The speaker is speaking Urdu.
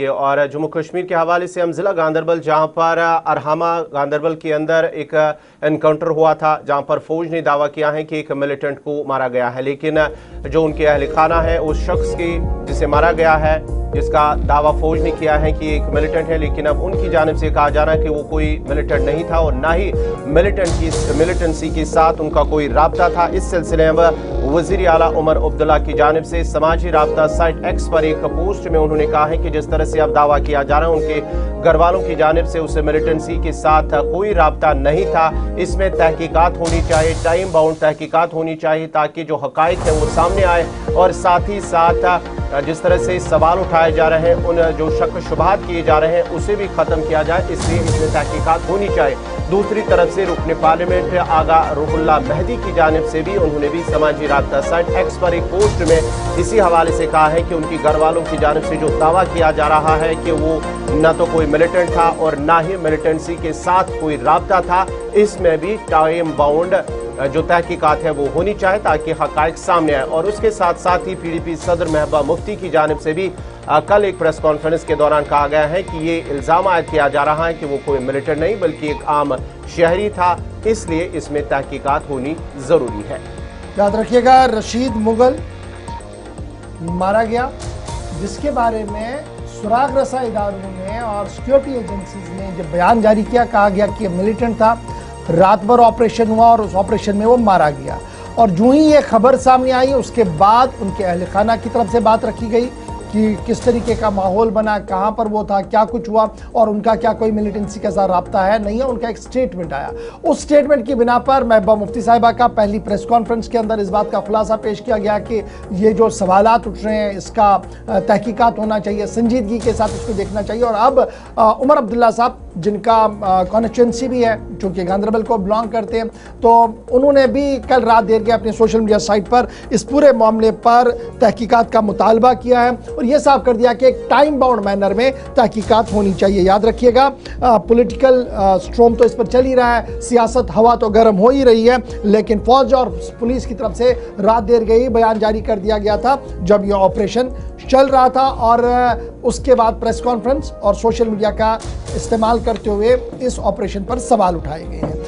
اور جموں کشمیر کے حوالے سے ہم ضلع گاندربل جہاں پر ارہامہ گاندربل کے اندر ایک انکاؤنٹر ہوا تھا جہاں پر فوج نے دعویٰ کیا ہے کہ ایک ملیٹنٹ کو مارا گیا ہے، لیکن جو ان کے اہل خانہ ہے اس شخص کی جسے مارا گیا ہے جس کا دعویٰ فوج نے کیا ہے کہ ایک ملیٹنٹ ہے، لیکن اب ان کی جانب سے کہا جا رہا ہے کہ وہ کوئی ملیٹنٹ نہیں تھا اور نہ ہی ملیٹنسی کے ساتھ ان کا کوئی رابطہ تھا۔ اس سلسلے میں وزیر اعلیٰ عمر عبداللہ کی جانب سے سماجی رابطہ سائٹ ایکس پر ایک پوسٹ میں انہوں نے کہا ہے کہ جس طرح سے اب دعویٰ کیا جا رہا ہے ان کے گھر والوں کی جانب سے اسے ملیٹنسی کے ساتھ کوئی رابطہ نہیں تھا، اس میں تحقیقات ہونی چاہیے، ٹائم باؤنڈ تحقیقات ہونی چاہیے تاکہ جو حقائق ہیں وہ سامنے آئے، اور ساتھ ہی ساتھ جس طرح سے سوال اٹھائے جا رہے ہیں ان جو شک شبہات کیے جا رہے ہیں اسے بھی ختم کیا جائے، اس لیے اس میں تحقیقات ہونی چاہیے۔ دوسری طرف سے رکن پارلیمنٹ آغا روح اللہ مہدی کی جانب سے بھی انہوں نے بھی سماجی رابطہ سائٹ ایکس پر ایک پوسٹ میں اسی حوالے سے کہا ہے کہ ان کی گھر والوں کی جانب سے جو دعویٰ کیا جا رہا ہے کہ وہ نہ تو کوئی ملیٹنٹ تھا اور نہ ہی ملیٹنسی کے ساتھ کوئی رابطہ تھا، اس میں بھی ٹائم باؤنڈ جو تحقیقات ہے وہ ہونی چاہے تاکہ حقائق سامنے آئے۔ اور اس کے ساتھ ساتھ ہی پی ڈی پی صدر محبوبہ مفتی کی جانب سے بھی کل ایک پریس کانفرنس کے دوران کہا گیا ہے کہ یہ الزام عائد کیا جا رہا ہے کہ وہ کوئی ملیٹنٹ نہیں بلکہ ایک عام شہری تھا، اس لیے اس میں تحقیقات ہونی ضروری ہے۔ یاد رکھیے گا، رشید مغل مارا گیا جس کے بارے میں سراغ رساں اداروں نے اور سیکیورٹی ایجنسیز نے جب بیان جاری کیا، کہا گیا کہ یہ ملیٹنٹ تھا، رات بھر آپریشن ہوا اور اس آپریشن میں وہ مارا گیا، اور جو ہی یہ خبر سامنے آئی اس کے بعد ان کے اہل خانہ کی طرف سے بات رکھی گئی کہ کس طریقے کا ماحول بنا، کہاں پر وہ تھا، کیا کچھ ہوا، اور ان کا کیا کوئی ملیٹنسی کا ساتھ رابطہ ہے نہیں ہے۔ ان کا ایک سٹیٹمنٹ آیا، اس سٹیٹمنٹ کی بنا پر محبوبہ مفتی صاحبہ کا پہلی پریس کانفرنس کے اندر اس بات کا خلاصہ پیش کیا گیا کہ یہ جو سوالات اٹھ رہے ہیں اس کا تحقیقات ہونا چاہیے، سنجیدگی کے ساتھ اس کو دیکھنا چاہیے۔ اور اب عمر عبداللہ صاحب جن کا کانسٹیچوئنسی بھی ہے چونکہ گاندربل کو بلانگ کرتے ہیں، تو انہوں نے بھی کل رات دیر کے اپنے سوشل میڈیا سائٹ پر اس پورے معاملے پر تحقیقات کا مطالبہ کیا ہے اور یہ صاف کر دیا کہ ایک ٹائم باؤنڈ مینر میں تحقیقات ہونی چاہیے۔ یاد رکھیے گا، پولیٹیکل سٹروم تو اس پر چل ہی رہا ہے، سیاست ہوا تو گرم ہو ہی رہی ہے، لیکن فوج اور پولیس کی طرف سے رات دیر گئی بیان جاری کر دیا گیا تھا جب یہ آپریشن چل رہا تھا، اور اس کے بعد پریس کانفرنس اور سوشل میڈیا کا استعمال کرتے ہوئے اس آپریشن پر سوال اٹھائے گئے ہیں۔